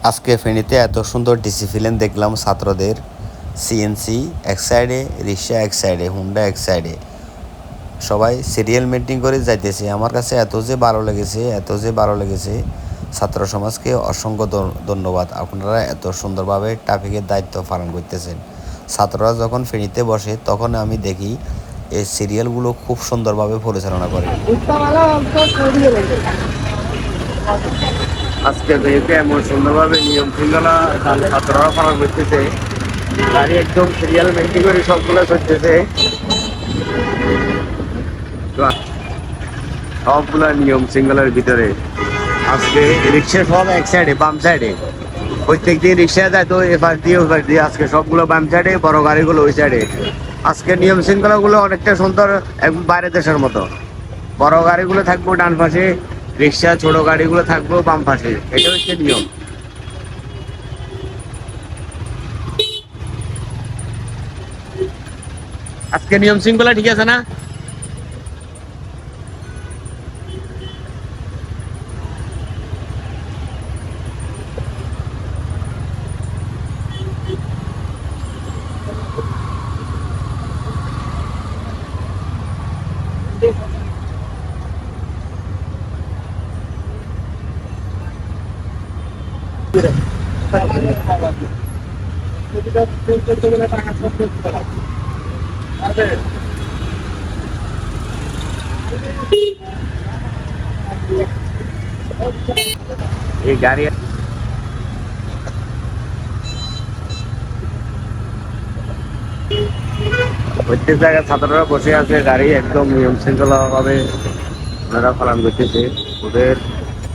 আজকে ফেনীতে এত সুন্দর ডিসিপ্লিন দেখলাম ছাত্রদের। সিএনসি এক সাইডে, রিক্সা এক সাইডে, হুন্ডা এক সাইডে, সবাই সিরিয়াল মেনটেন করে যাইতেছে। আমার কাছে এত যে ভালো লেগেছে। ছাত্র সমাজকে অসংখ্য ধন্যবাদ। আপনারা এত সুন্দরভাবে ট্রাফিকের দায়িত্ব পালন করতেছেন। ছাত্ররা যখন ফেনীতে বসে তখন আমি দেখি এই সিরিয়ালগুলো খুব সুন্দরভাবে পরিচালনা করে। আজকে যেহেতু এমন সুন্দরভাবে নিয়ম শৃঙ্খলা ছাত্ররা পালন করতেছে, গাড়ি একদম সিরিয়াল মেনটেন করে সবগুলো চলতেছে। সবগুলা নিয়ম শৃঙ্খলার ভিতরে আজকে রিক্সা সব এক সাইডে, বাম সাইডে। প্রত্যেক দিন রিক্সা যায় তো এপাশ দিয়ে ওপাশ দিয়ে, আজকে সবগুলো বাম সাইডে, বড় গাড়িগুলো ওই সাইডে। আজকে নিয়ম শৃঙ্খলা গুলো অনেকটা সুন্দর, একদম বাইরের দেশের মতো। বড় গাড়িগুলো থাকবো ডান পাশে, রিক্সা ছোট গাড়িগুলো থাকবো বাম পাশে। এটা হচ্ছে নিয়ম। আজকে নিয়ম শৃঙ্খলা ঠিক আছে না? এই গাড়ি প্রত্যেক জায়গায় ছাত্ররা বসে আছে, গাড়ি একদম নিয়ম শৃঙ্খলা ভাবে ওনারা পালন করতেছে। ওদের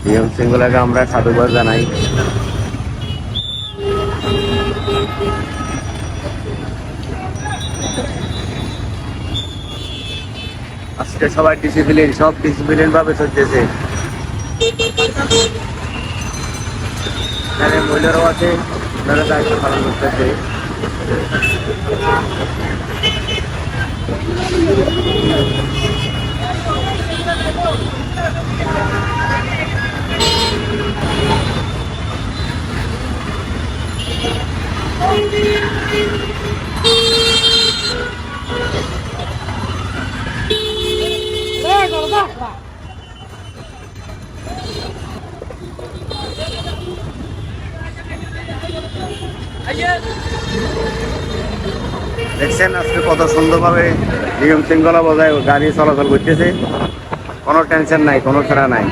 নিয়ম শৃঙ্খলাকে আমরা সাধুবাদ জানাই। আজকে সবাই ডিসিপ্লিন, সব ডিসিপ্লিন ভাবে চলতেছে। এখানে মহিলারাও আছে, ওনারা দায়িত্ব পালন করতেছে। দেখছেন আজকে কত সুন্দরভাবে নিয়ম শৃঙ্খলা বজায় গাড়ি চলাচল করতেছে। কোনো টেনশন নাই, কোনো ছাড়া নাই।